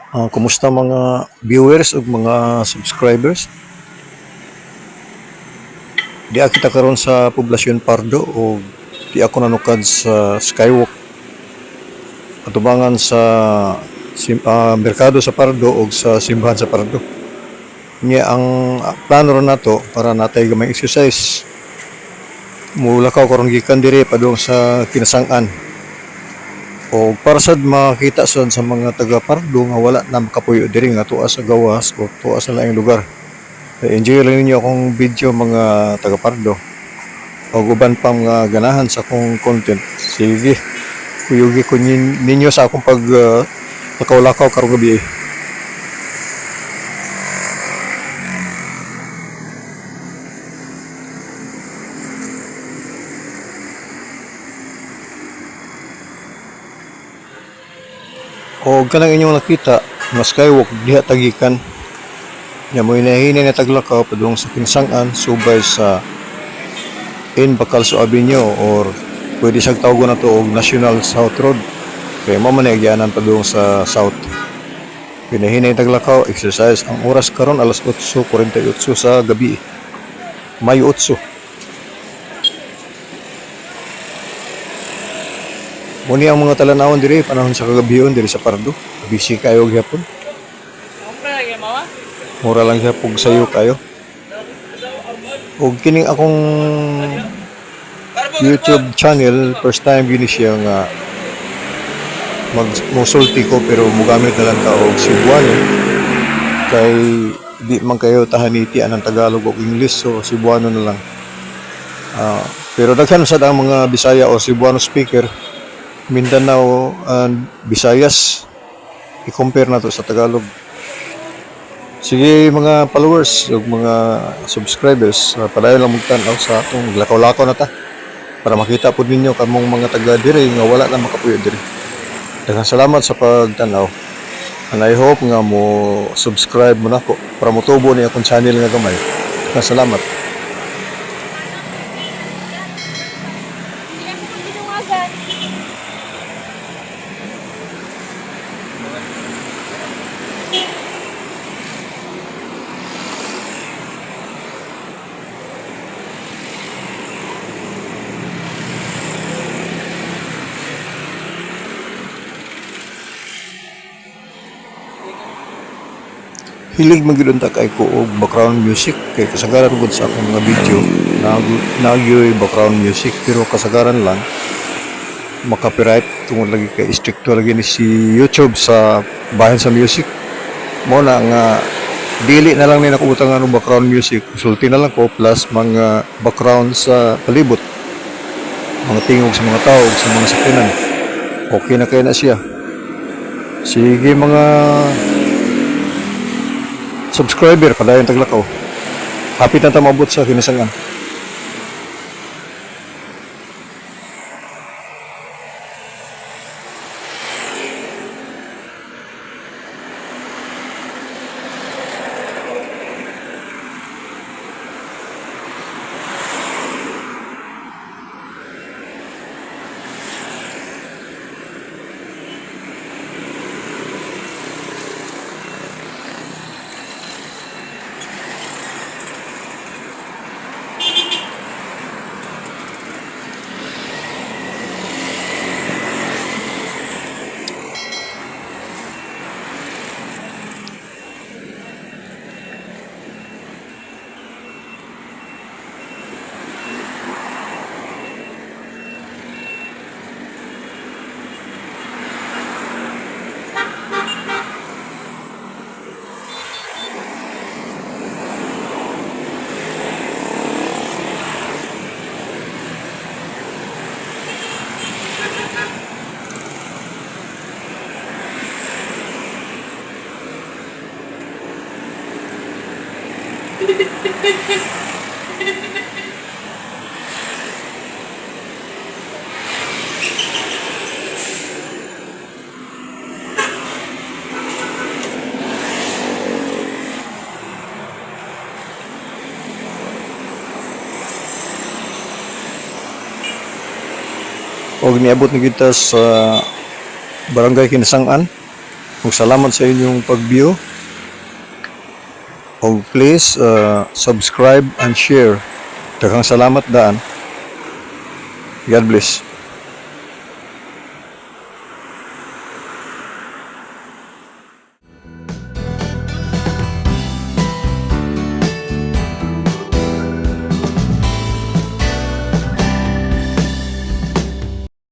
Kumusta mga viewers o mga subscribers? Di kita karon sa Poblasyon Pardo o di ako nanukad sa Skywalk atubangan sa merkado sa Pardo o sa simbahan sa Pardo. Nya ang plano ra nato para natay gamay exercise. Mula ka karon gikan diri padung sa Kinasang-an. O para sad makita sad sa mga taga Pardo nga wala na makapuyo diri nga tuwa sa gawas o tuwa sa laing lugar. Enjoy lang ninyo akong video mga taga Pardo o uban pang ganahan sa akong content. Sige, kuyugi ko ninyo sa akong pag lakaw-lakaw karong gabi. O kanang inyong nakita, mas skywalk diha tagikan. Nya mo inahinay na taglakaw padung sa Kinasang-an subay sa Bakal Avenue or pwede siyang tawagon na to og National South Road. Kaya mo man nagyanan padung sa South. Pinahinay taglakaw, exercise. Ang oras karon alas 8:48 sa gabi. Mayo 8. Muni ang mga talanawon diri panahon sa kagabion diri sa Pardo. Busy kayo gyapon. Mura lang siya pug sayo kayo. Og kining akong YouTube channel, first time gini siya nga musulti ko pero mugamit na lang ka og Cebuano kay di man kayo tahaniti anang Tagalog o English, so Cebuano na lang. Pero daghan sad ang mga Bisaya o Cebuano speaker, Mindanao and Visayas, i-compare na to sa Tagalog. Sige mga followers ug mga subscribers, padayon lang magtan-aw sa atong lakaw-lakaw na ta para makita pud ninyo kamong mga taga diri nga wala na makapuyo diri. Daghang salamat sa pagtan-aw. And I hope nga mo subscribe mo nako para motubo ni akong channel nga gamay. Daghang salamat. Hilig magidunta kay ko og background music kay kasagaran gud sa akong mga video nagyoy background music pero kasagaran lang makapiright tungod lagi kay stricto lagi ni si YouTube sa bahin sa music. Mo na nga dili na lang ni nakubutangan og background music, sulti na lang ko plus mga background sa palibot, mga tingog sa mga tao sa mga sakyanan. Okay na kay na siya. Sige mga subscriber, padayon taglakaw. Hapit na ta maabot sa Kinasang-an. Og niabot na kita sa Barangay Kinasang-an. Ug salamat sa inyong pag-view. O please subscribe and share. Daghang salamat daan. God bless.